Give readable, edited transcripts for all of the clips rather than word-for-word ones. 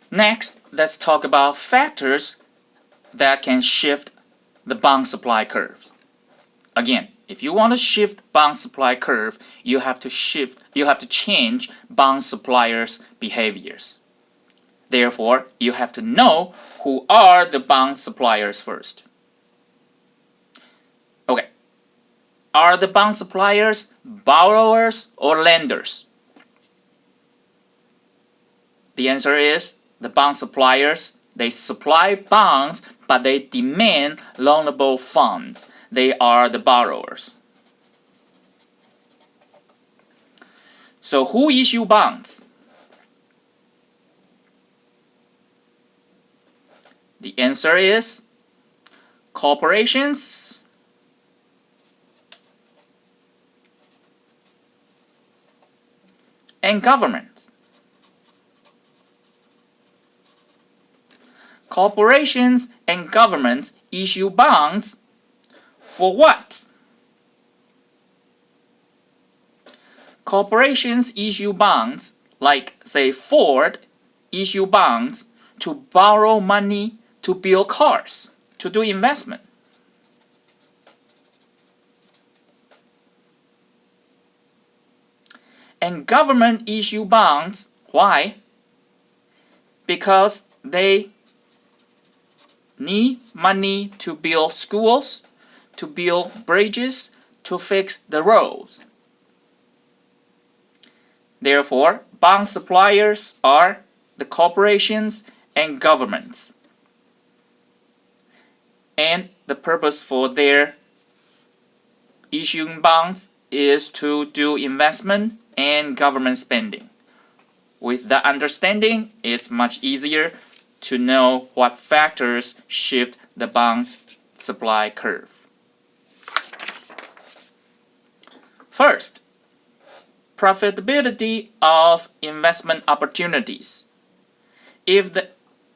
Next, let's talk about factors that can shift the bond supply curves. Again, if you want to shift bond supply curve, you have to change bond suppliers' behaviors. Therefore, you have to know who are the bond suppliers first. Okay. Are the bond suppliers borrowers or lenders? The answer is the bond suppliers, they supply bonds, but they demand loanable funds. They are the borrowers. So who issue bonds? The answer is corporations and governments. Corporations and governments issue bonds for what? Corporations issue bonds, like say Ford issue bonds to borrow money to build cars, to do investment. And government issue bonds, why? Because they need money to build schools, to build bridges, to fix the roads. Therefore, bond suppliers are the corporations and governments. And the purpose for their issuing bonds is to do investment and government spending. With that understanding, it's much easier to know what factors shift the bond supply curve. First, profitability of investment opportunities. If the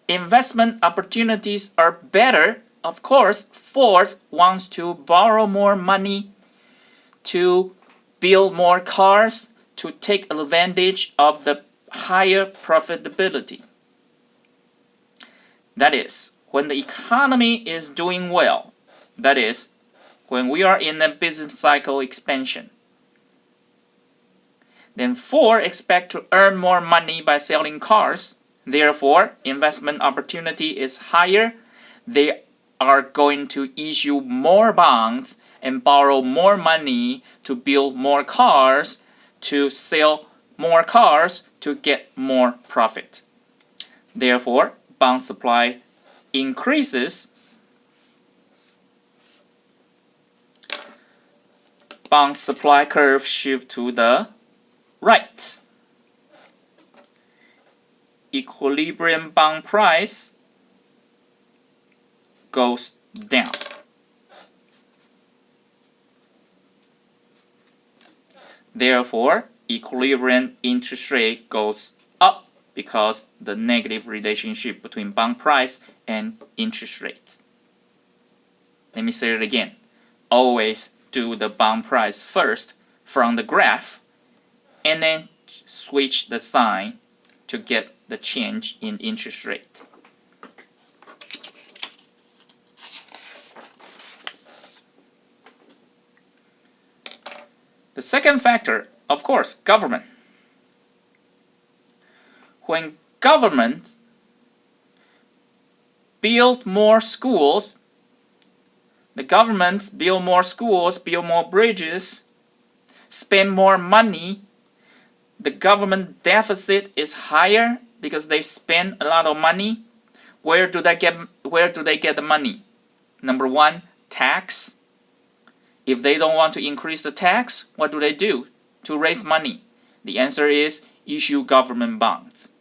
investment opportunities are better, of course, Ford wants to borrow more money to build more cars to take advantage of the higher profitability. That is, when the economy is doing well, that is, when we are in a business cycle expansion, then Ford expects to earn more money by selling cars. Therefore, investment opportunity is higher. They are going to issue more bonds and borrow more money to build more cars, to sell more cars to get more profit. Therefore, bond supply increases. Bond supply curve shift to the right. Equilibrium bond price goes down. Therefore, equilibrium interest rate goes up because the negative relationship between bond price and interest rate. Let me say it again. Always do the bond price first from the graph and then switch the sign to get the change in interest rate. The second factor, of course, government. When government build more schools, the governments build more schools, build more bridges, spend more money, the government deficit is higher because they spend a lot of money. Where do they get the money? Number one, tax. If they don't want to increase the tax, what do they do to raise money? The answer is issue government bonds.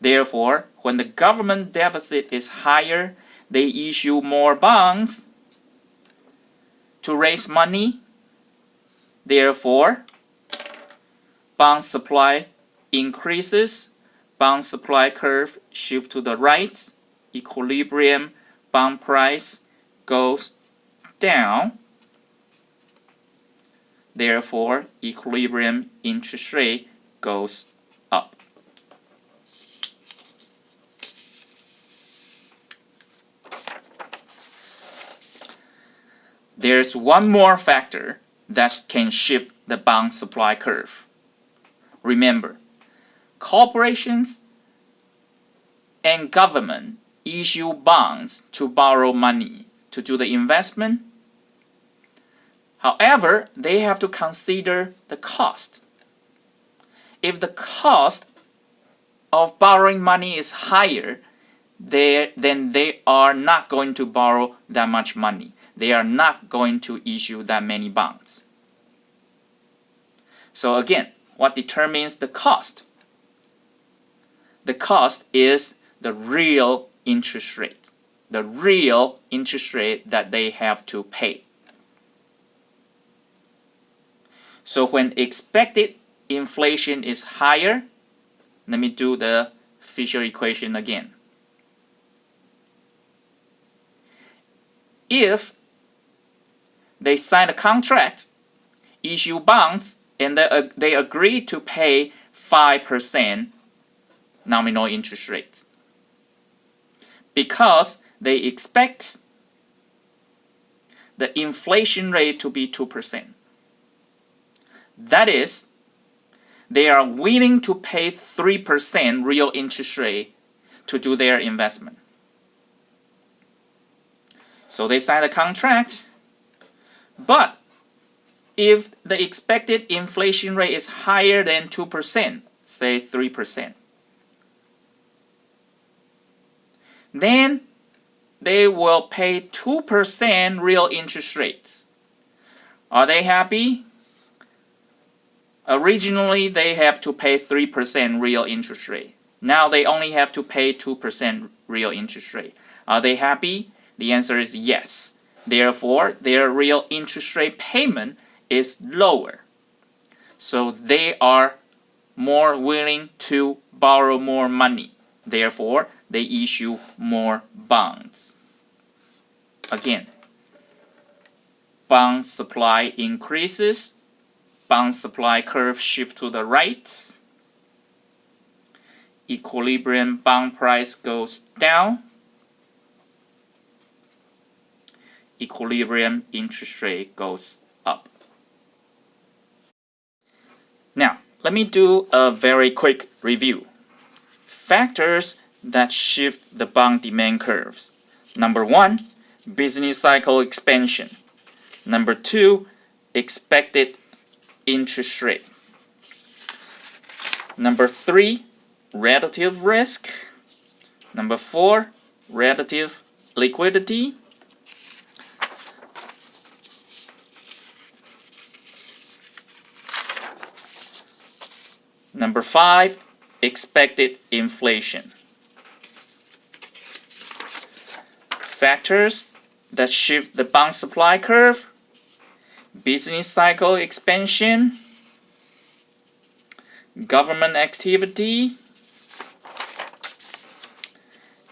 Therefore, when the government deficit is higher, they issue more bonds to raise money. Therefore, bond supply increases, bond supply curve shift to the right, equilibrium bond price goes down. Therefore, equilibrium interest rate goes up. there's one more factor that can shift the bond supply curve. Remember, corporations and government issue bonds to borrow money to do the investment. However, they have to consider the cost. If the cost of borrowing money is higher, then they are not going to borrow that much money. They are not going to issue that many bonds. So again, what determines the cost? The cost is the real interest rate. The real interest rate that they have to pay. So when expected inflation is higher, let me do the Fisher equation again. If they sign a contract, issue bonds, and they agree to pay 5% nominal interest rate, because they expect the inflation rate to be 2%. That is, they are willing to pay 3% real interest rate to do their investment. So they sign the contract, but if the expected inflation rate is higher than 2%, say 3%, then they will pay 2% real interest rates. Are they happy? Originally, they have to pay 3% real interest rate. Now they only have to pay 2% real interest rate. Are they happy? The answer is yes. Therefore, their real interest rate payment is lower. So they are more willing to borrow more money. Therefore, they issue more bonds. Again, bond supply increases, bond supply curve shift to the right, equilibrium bond price goes down, equilibrium interest rate goes up. Now, let me do a very quick review. Factors that shift the bond demand curves. Number 1, business cycle expansion. Number 2, expected interest rate. Number 3, relative risk. Number 4, relative liquidity. Number 5, expected inflation. Factors that shift the bond supply curve: business cycle expansion, government activity,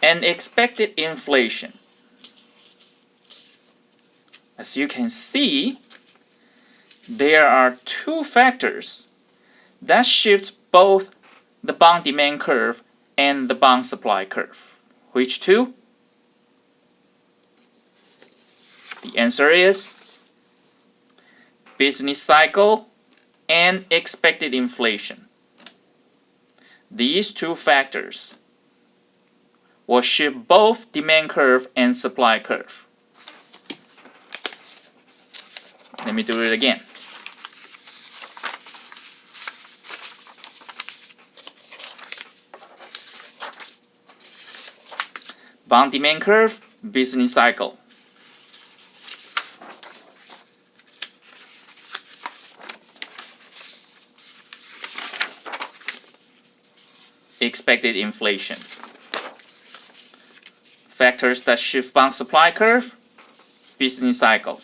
and expected inflation. As you can see, there are two factors that shift both the bond demand curve and the bond supply curve. Which two? The answer is business cycle and expected inflation. These two factors will shift both demand curve and supply curve. Let me do it again. Bond demand curve, business cycle. Expected inflation. Factors that shift bond supply curve, business cycle.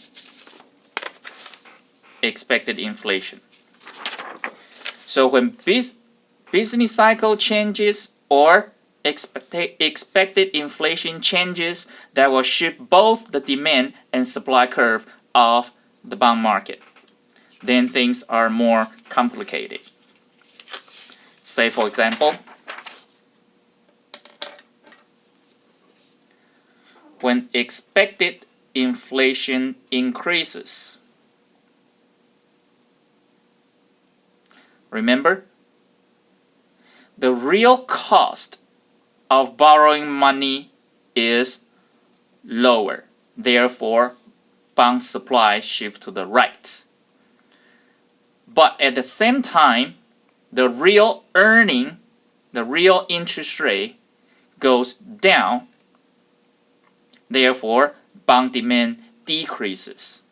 Expected inflation. So when business cycle changes or expected inflation changes, that will shift both the demand and supply curve of the bond market. Then things are more complicated. Say for example, when expected inflation increases. Remember, the real cost of borrowing money is lower. Therefore, bond supply shifts to the right. But at the same time, the real earning, the real interest rate goes down. Therefore, bond demand decreases.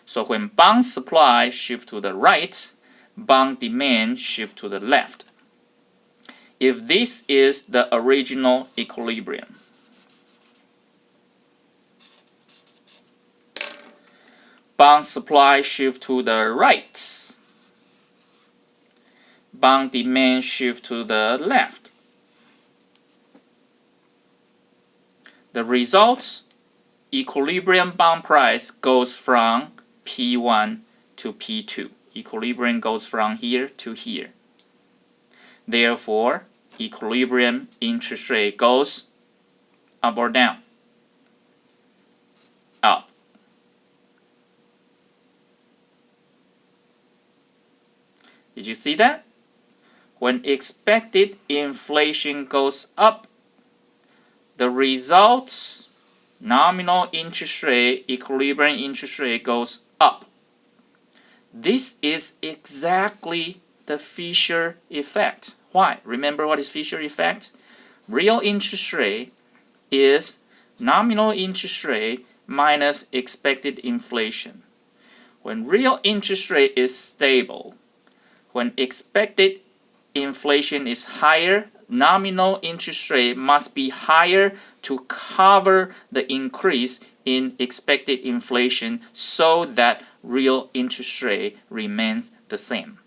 So when bond supply shifts to the right, bond demand shifts to the left. If this is the original equilibrium, bond supply shifts to the right, bond demand shifts to the left. The results, equilibrium bond price goes from P1 to P2. Equilibrium goes from here to here. Therefore, equilibrium interest rate goes up or down? Up. Did you see that? When expected inflation goes up, the results, nominal interest rate, equilibrium interest rate goes up. This is exactly the Fisher effect. Why? Remember what is Fisher effect? Real interest rate is nominal interest rate minus expected inflation. When real interest rate is stable, when expected inflation is higher, nominal interest rate must be higher to cover the increase in expected inflation so that real interest rate remains the same.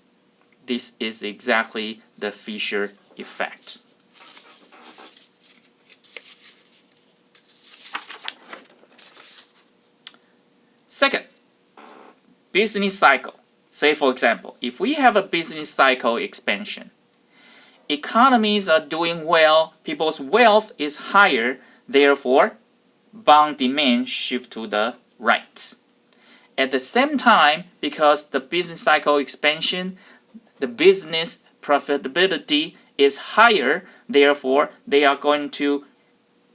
This is exactly the Fisher effect. Second, business cycle. Say for example, if we have a business cycle expansion, economies are doing well, people's wealth is higher, therefore bond demand shifts to the right. At the same time, because the business cycle expansion, the business profitability is higher, therefore they are going to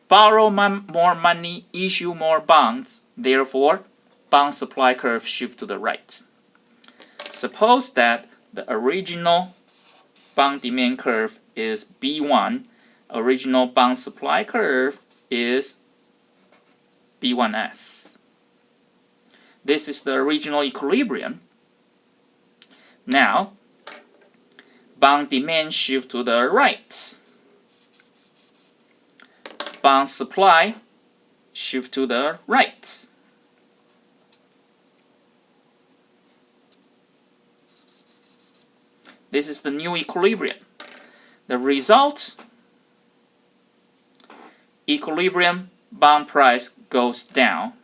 borrow more money, issue more bonds, therefore bond supply curve shifts to the right. Suppose that the original bond demand curve is B1, original bond supply curve is B1S. This is the original equilibrium. Now, bond demand shifts to the right. Bond supply shifts to the right. This is the new equilibrium. The result, equilibrium bond price goes down,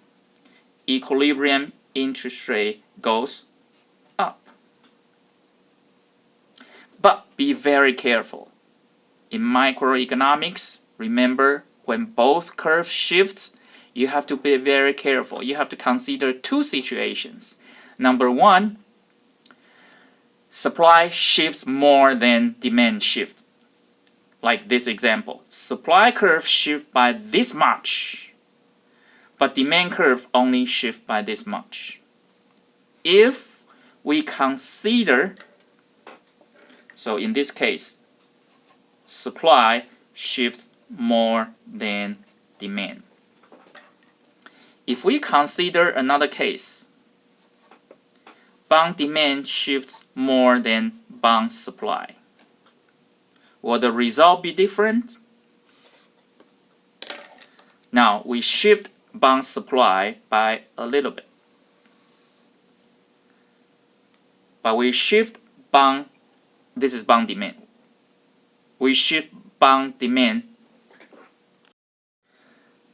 equilibrium interest rate goes up. But be very careful. In microeconomics, remember when both curves shifts, you have to be very careful. You have to consider two situations. Number one, supply shifts more than demand shifts. Like this example, supply curve shifts by this much, but demand curve only shifts by this much. If we consider, so in this case, supply shifts more than demand. If we consider another case, bond demand shifts more than bond supply. Will the result be different? Now we shift bond supply by a little bit. But we shift bond, this is bond demand. We shift bond demand.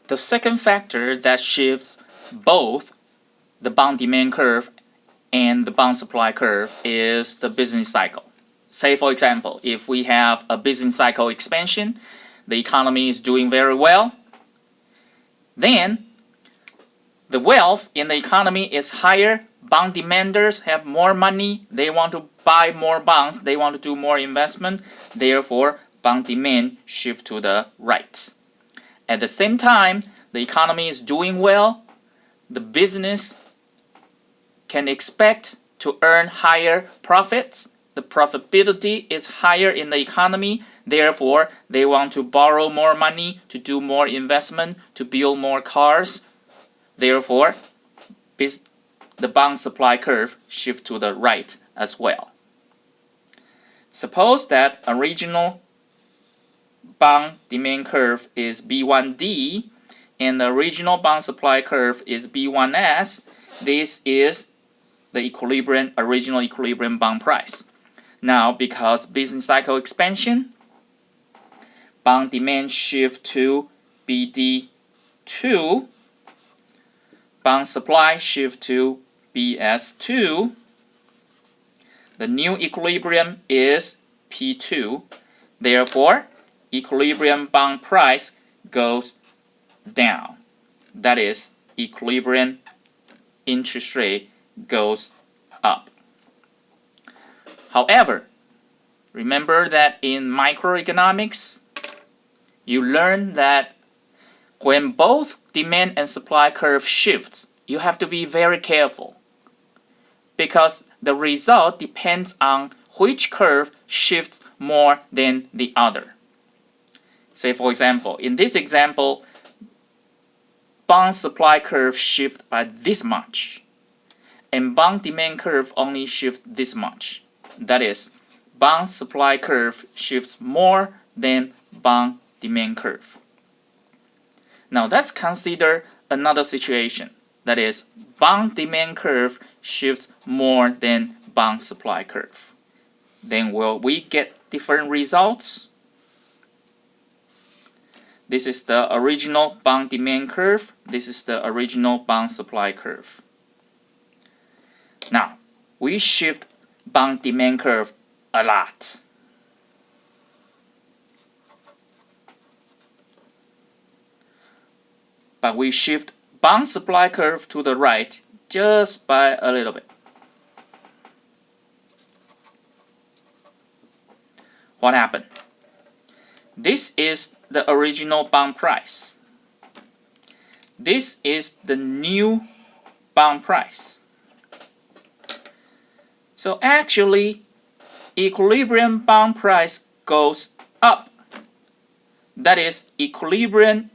The second factor that shifts both the bond demand curve and the bond supply curve is the business cycle. Say for example, if we have a business cycle expansion, the economy is doing very well, then The wealth in the economy is higher. Bond demanders have more money. They want to buy more bonds. They want to do more investment. Therefore, bond demand shift to the right. At the same time, the economy is doing well. The business can expect to earn higher profits. The profitability is higher in the economy. Therefore, they want to borrow more money to do more investment, to build more cars. Therefore, the bond supply curve shift to the right as well. Suppose that original bond demand curve is B1D and the original bond supply curve is B1S. This is the original equilibrium bond price. Now, because business cycle expansion, bond demand shift to BD2, bond supply shift to BS2. The new equilibrium is P2. Therefore, equilibrium bond price goes down. That is, equilibrium interest rate goes up. However, remember that in microeconomics, you learn that when both demand and supply curve shifts, you have to be very careful because the result depends on which curve shifts more than the other. Say for example, in this example, bond supply curve shift by this much, and bond demand curve only shift this much. That is, bond supply curve shifts more than bond demand curve. Now let's consider another situation. That is, bond demand curve shifts more than bond supply curve. Then will we get different results? This is the original bond demand curve. This is the original bond supply curve. Now, we shift bond demand curve a lot. But we shift bond supply curve to the right just by a little bit. What happened? This is the original bond price. This is the new bond price. So actually, equilibrium bond price goes up. That is, equilibrium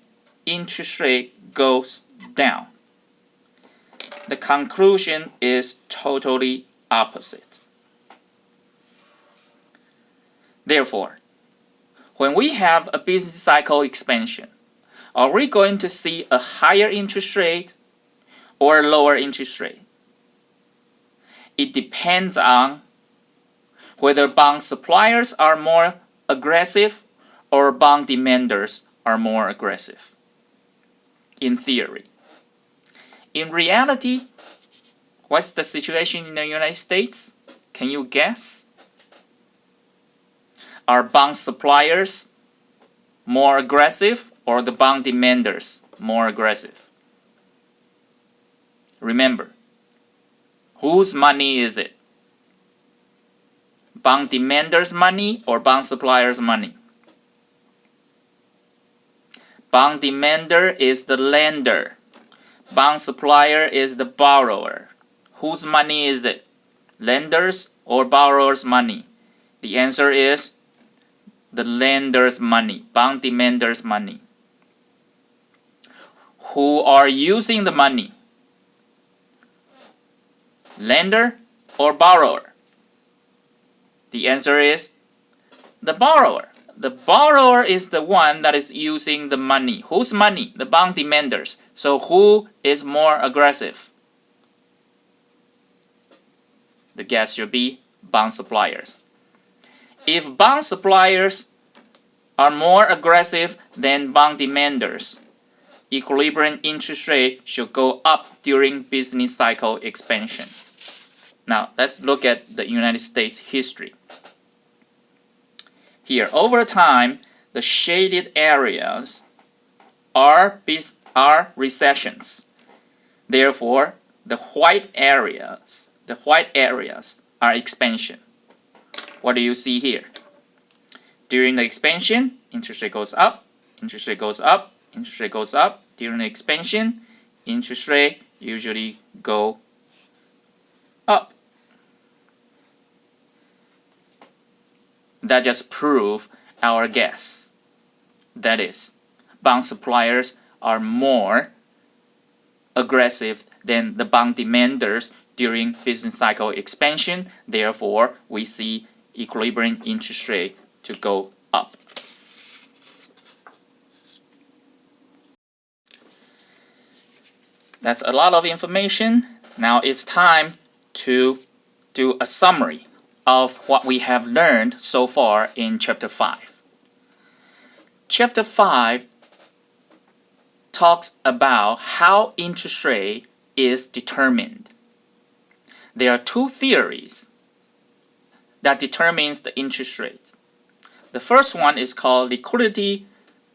interest rate goes down. The conclusion is totally opposite. Therefore, when we have a business cycle expansion, are we going to see a higher interest rate or a lower interest rate? It depends on whether bond suppliers are more aggressive or bond demanders are more aggressive. In theory. In reality, what's the situation in the United States? Can you guess? Are bond suppliers more aggressive or the bond demanders more aggressive? Remember, whose money is it? Bond demanders' money or bond suppliers' money? Bond demander is the lender. Bond supplier is the borrower. Whose money is it? Lenders or borrowers' money? The answer is the lender's money, bond demander's money. Who are using the money? Lender or borrower? The answer is the borrower. The borrower is the one that is using the money. Whose money? The bond demanders. So who is more aggressive? The guess should be bond suppliers. If bond suppliers are more aggressive than bond demanders, equilibrium interest rate should go up during business cycle expansion. Now, let's look at the United States history. Here, over time, the shaded areas are recessions. Therefore, the white areas are expansion. What do you see here? During the expansion, interest rate goes up, interest rate goes up, interest rate goes up. During the expansion, interest rate usually go up. That just proves our guess. That is, bond suppliers are more aggressive than the bond demanders during business cycle expansion. Therefore, we see equilibrium interest rate to go up. That's a lot of information. Now it's time to do a summary of what we have learned so far in Chapter 5. Chapter 5 talks about how interest rate is determined. There are two theories that determines the interest rate. The first one is called liquidity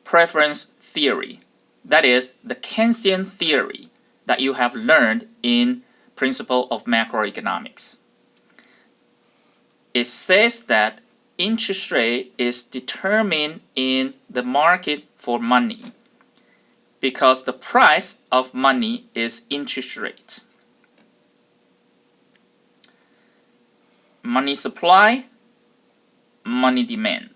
preference theory. That is the Keynesian theory that you have learned in Principle of Macroeconomics. It says that interest rate is determined in the market for money because the price of money is interest rate. Money supply, money demand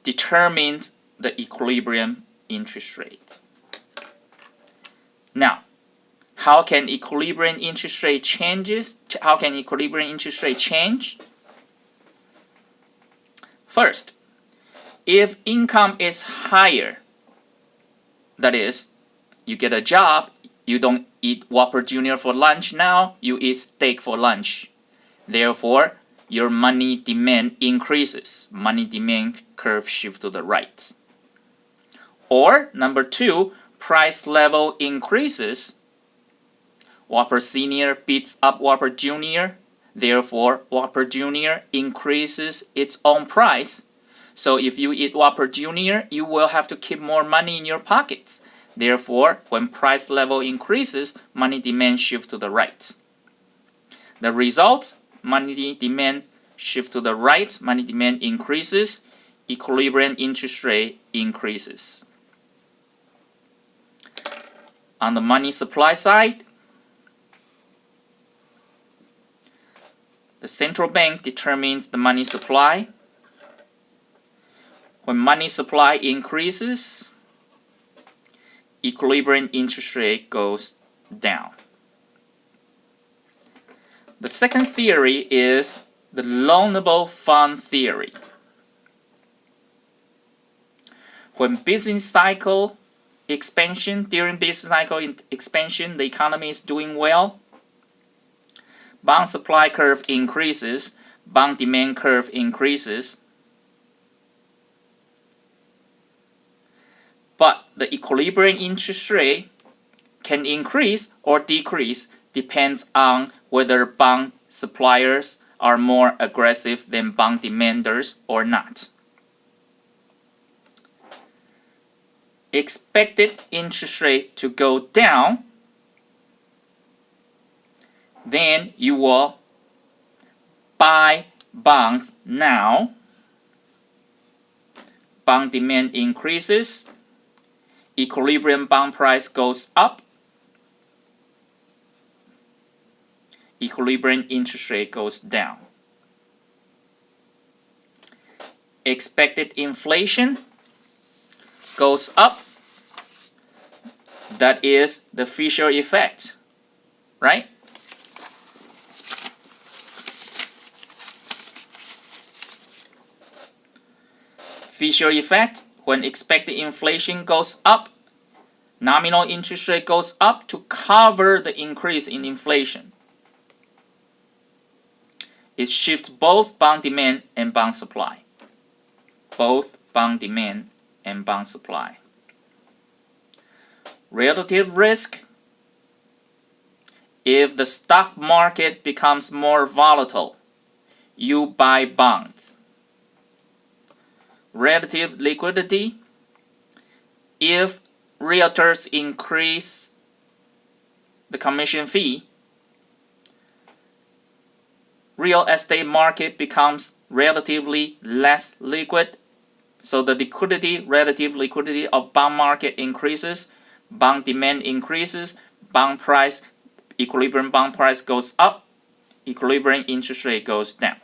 determines the equilibrium interest rate. Now, how can equilibrium interest rate changes? How can equilibrium interest rate change? First, if income is higher, that is, you get a job, you don't eat Whopper Jr. for lunch now, you eat steak for lunch. Therefore, your money demand increases. Money demand curve shift to the right. Or, number two, price level increases. Whopper Senior beats up Whopper Jr. Therefore, Whopper Jr. increases its own price. So if you eat Whopper Jr., you will have to keep more money in your pockets. Therefore, when price level increases, money demand shifts to the right. The result, money demand shift to the right, money demand increases, equilibrium interest rate increases. On the money supply side, the central bank determines the money supply. When money supply increases, equilibrium interest rate goes down. The second theory is the loanable fund theory. When business cycle expansion, during business cycle expansion, the economy is doing well, bond supply curve increases, bond demand curve increases, but the equilibrium interest rate can increase or decrease depends on whether bond suppliers are more aggressive than bond demanders or not. Expected interest rate to go down, then you will buy bonds now. Bond demand increases, equilibrium bond price goes up, equilibrium interest rate goes down. Expected inflation goes up. That is the Fisher effect, right? Fisher effect, when expected inflation goes up, nominal interest rate goes up to cover the increase in inflation. It shifts both bond demand and bond supply. Both bond demand and bond supply. Relative risk. If the stock market becomes more volatile, you buy bonds. Relative liquidity. If realtors increase the commission fee, real estate market becomes relatively less liquid, so the relative liquidity of bond market increases, bond demand increases, equilibrium bond price goes up, equilibrium interest rate goes down.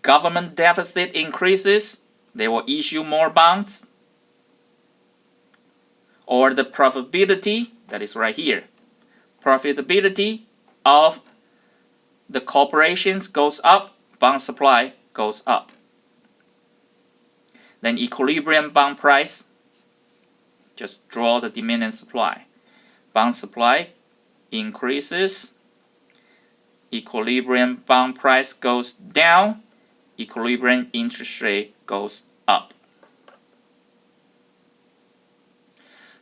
Government deficit increases, they will issue more bonds, or the profitability, that is right here, profitability of the corporations goes up, bond supply goes up. Then equilibrium bond price, just draw the demand and supply. Bond supply increases, equilibrium bond price goes down, equilibrium interest rate goes up.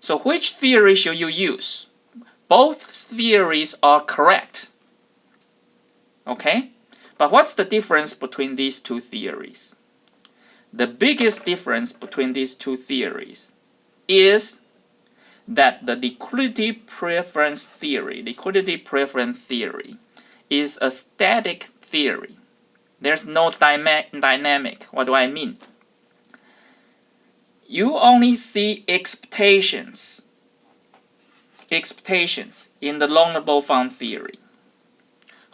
So which theory should you use? Both theories are correct. Okay? But what's the difference between these two theories? The biggest difference between these two theories is that the liquidity preference theory is a static theory. There's no dynamic. What do I mean? You only see expectations in the loanable fund theory.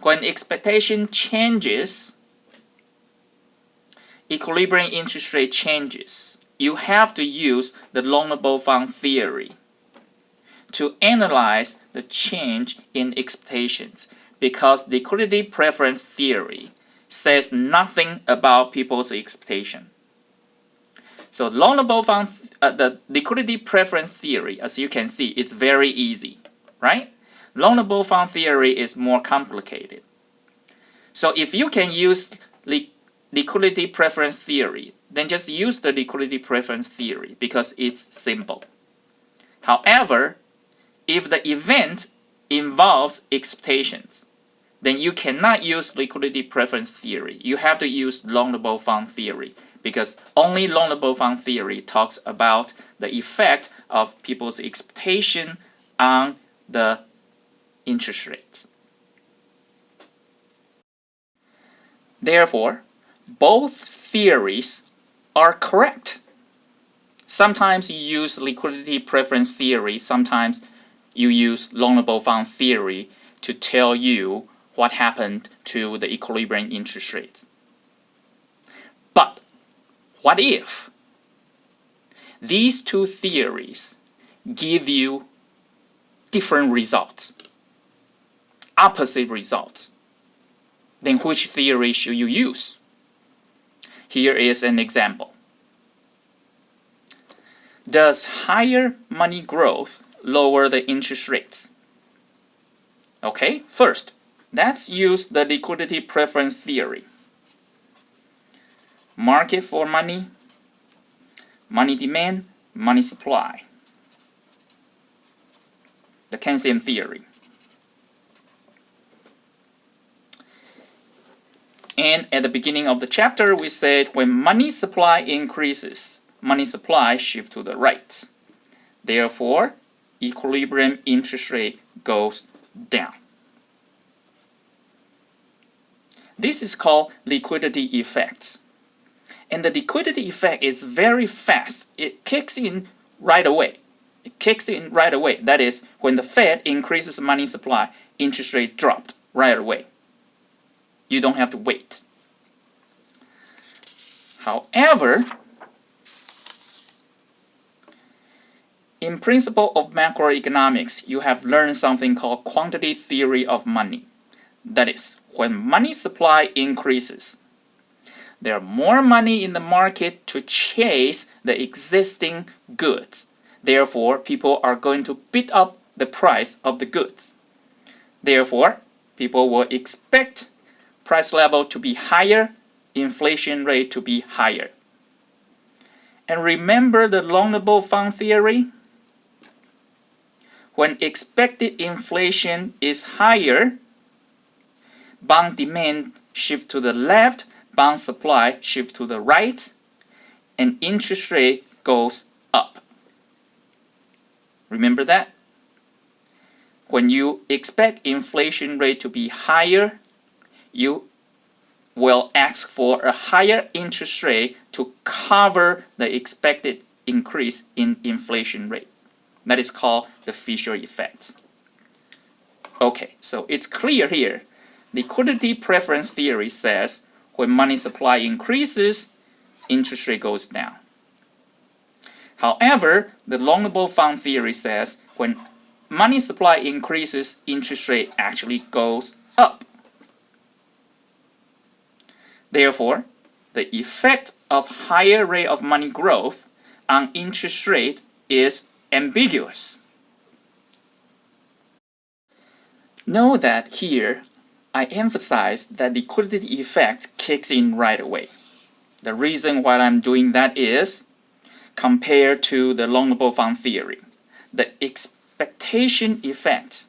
When expectation changes, equilibrium interest rate changes. You have to use the loanable fund theory to analyze the change in expectations, because liquidity preference theory says nothing about people's expectation. So loanable fund, the liquidity preference theory, as you can see, it's very easy, right? Loanable fund theory is more complicated. So if you can use liquidity preference theory, then just use the liquidity preference theory because it's simple. However, if the event involves expectations, then you cannot use liquidity preference theory. You have to use loanable fund theory, because only loanable fund theory talks about the effect of people's expectation on the interest rates. Therefore, both theories are correct. Sometimes you use liquidity preference theory, sometimes you use loanable fund theory to tell you what happened to the equilibrium interest rates. But what if these two theories give you different results, opposite results? Then which theory should you use? Here is an example. Does higher money growth lower the interest rates? Okay, first, let's use the liquidity preference theory. Market for money, money demand, money supply. The Keynesian theory. And at the beginning of the chapter, we said when money supply increases, money supply shifts to the right. Therefore, equilibrium interest rate goes down. This is called liquidity effect. And the liquidity effect is very fast. It kicks in right away. That is, when the Fed increases money supply, interest rate dropped right away. You don't have to wait. However, in principle of macroeconomics, you have learned something called quantity theory of money. That is, when money supply increases, there are more money in the market to chase the existing goods. Therefore, people are going to bid up the price of the goods. Therefore, people will expect price level to be higher, inflation rate to be higher. And remember the loanable fund theory? When expected inflation is higher, bond demand shifts to the left, bond supply shifts to the right, and interest rate goes up. Remember that? When you expect inflation rate to be higher, you will ask for a higher interest rate to cover the expected increase in inflation rate. That is called the Fisher effect. Okay, so it's clear here. Liquidity preference theory says when money supply increases, interest rate goes down. However, the loanable fund theory says when money supply increases, interest rate actually goes up. Therefore, the effect of higher rate of money growth on interest rate is ambiguous. Know that here, I emphasize that liquidity effect kicks in right away. The reason why I'm doing that is, compared to the loanable fund theory, the expectation effect,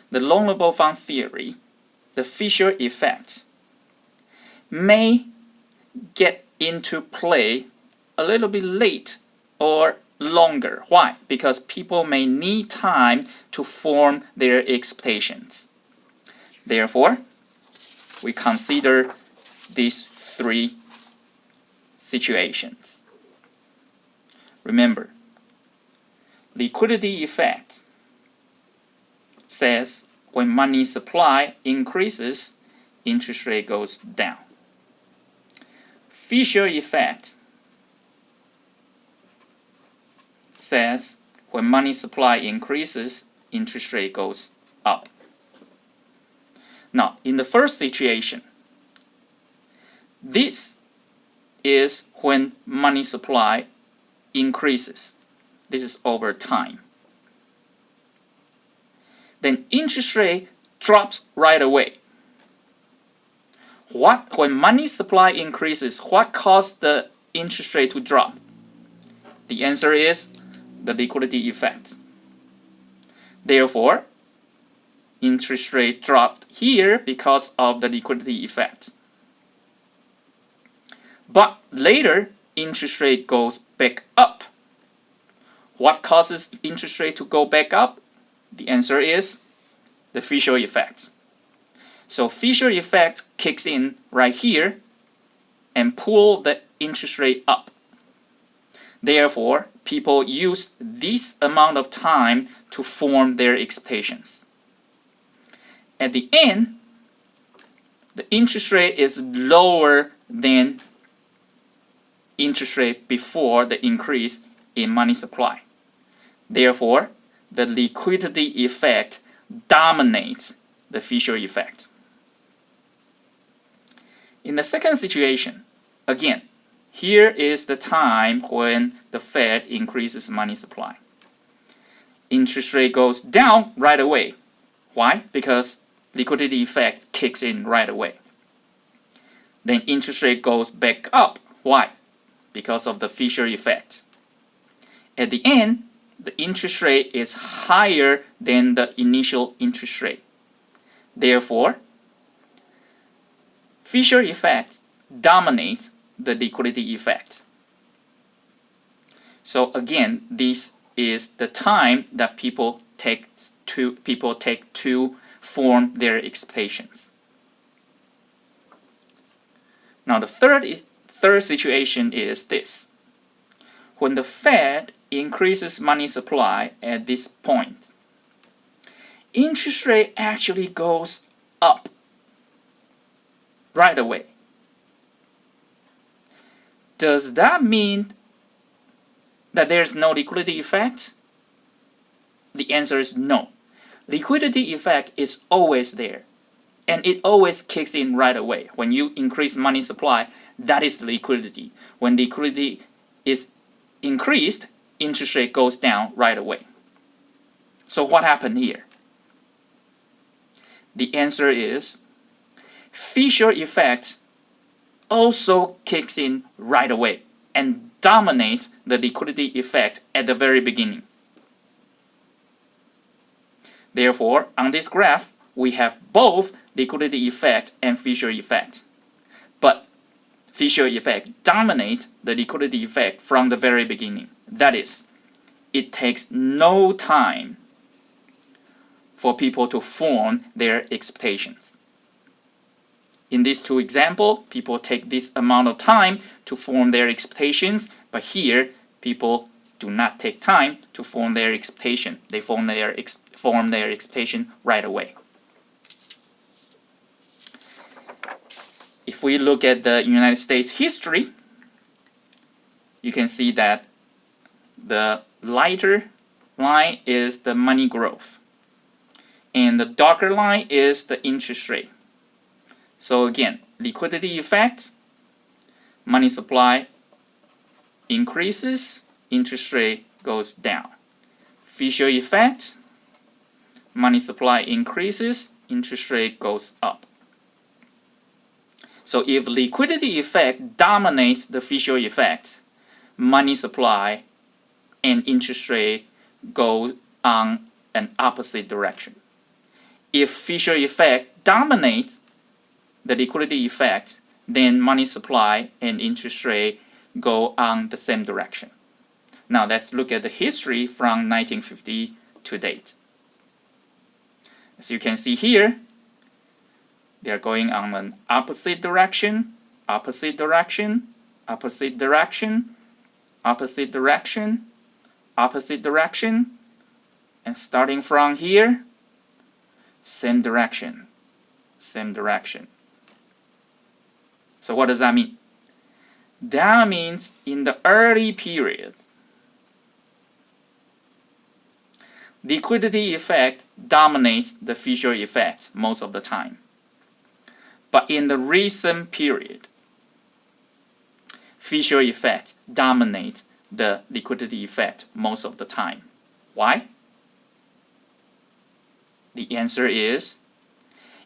the loanable fund theory, the Fisher effect, may get into play a little bit late or longer. Why? Because people may need time to form their expectations. Therefore, we consider these three situations. Remember, liquidity effect says when money supply increases, interest rate goes down. Fisher effect says when money supply increases, interest rate goes up. Now, in the first situation, this is when money supply increases. This is over time. Then interest rate drops right away. When money supply increases, what caused the interest rate to drop? The answer is the liquidity effect. Therefore, interest rate dropped here because of the liquidity effect. But later, interest rate goes back up. What causes interest rate to go back up? The answer is the Fisher effect. So Fisher effect kicks in right here and pull the interest rate up. Therefore, people use this amount of time to form their expectations. At the end, the interest rate is lower than interest rate before the increase in money supply. Therefore, the liquidity effect dominates the Fisher effect. In the second situation, again, here is the time when the Fed increases money supply. Interest rate goes down right away. Why? Because liquidity effect kicks in right away. Then interest rate goes back up. Why? Because of the Fisher effect. At the end, the interest rate is higher than the initial interest rate. Therefore, Fisher effect dominates the liquidity effect. So again, this is the time that people take to form their expectations. Now the third situation is this. When the Fed increases money supply at this point, interest rate actually goes up right away. Does that mean that there's no liquidity effect? The answer is no. Liquidity effect is always there, and it always kicks in right away. When you increase money supply, that is liquidity. When liquidity is increased, interest rate goes down right away. So what happened here? The answer is Fisher effect also kicks in right away and dominates the liquidity effect at the very beginning. Therefore, on this graph, we have both liquidity effect and Fisher effect. But Fisher effect dominate the liquidity effect from the very beginning. That is, it takes no time for people to form their expectations. In these two examples, people take this amount of time to form their expectations, but here, people do not take time to form their expectation. They form their expectation right away. If we look at the United States history, you can see that the lighter line is the money growth, and the darker line is the interest rate. So again, liquidity effect, money supply increases, interest rate goes down. Fisher effect, money supply increases, interest rate goes up. So if liquidity effect dominates the Fisher effect, money supply and interest rate go on an opposite direction. If Fisher effect dominates the liquidity effect, then money supply and interest rate go on the same direction. Now let's look at the history from 1950 to date. As you can see here, they are going on an opposite direction, opposite direction, opposite direction, opposite direction, opposite direction, and starting from here, same direction, same direction. So what does that mean? That means in the early period, liquidity effect dominates the Fisher effect most of the time. But in the recent period, Fisher effect dominates the liquidity effect most of the time. Why? The answer is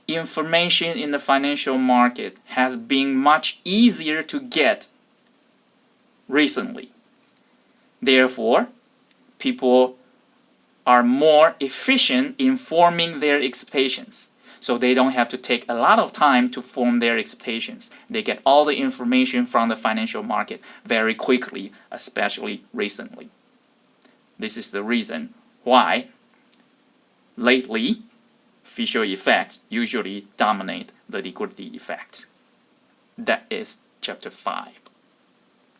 information in the financial market has been much easier to get recently. Therefore, people are more efficient in forming their expectations. So they don't have to take a lot of time to form their expectations. They get all the information from the financial market very quickly, especially recently. This is the reason why lately Fisher effects usually dominate the liquidity effect. That is chapter 5.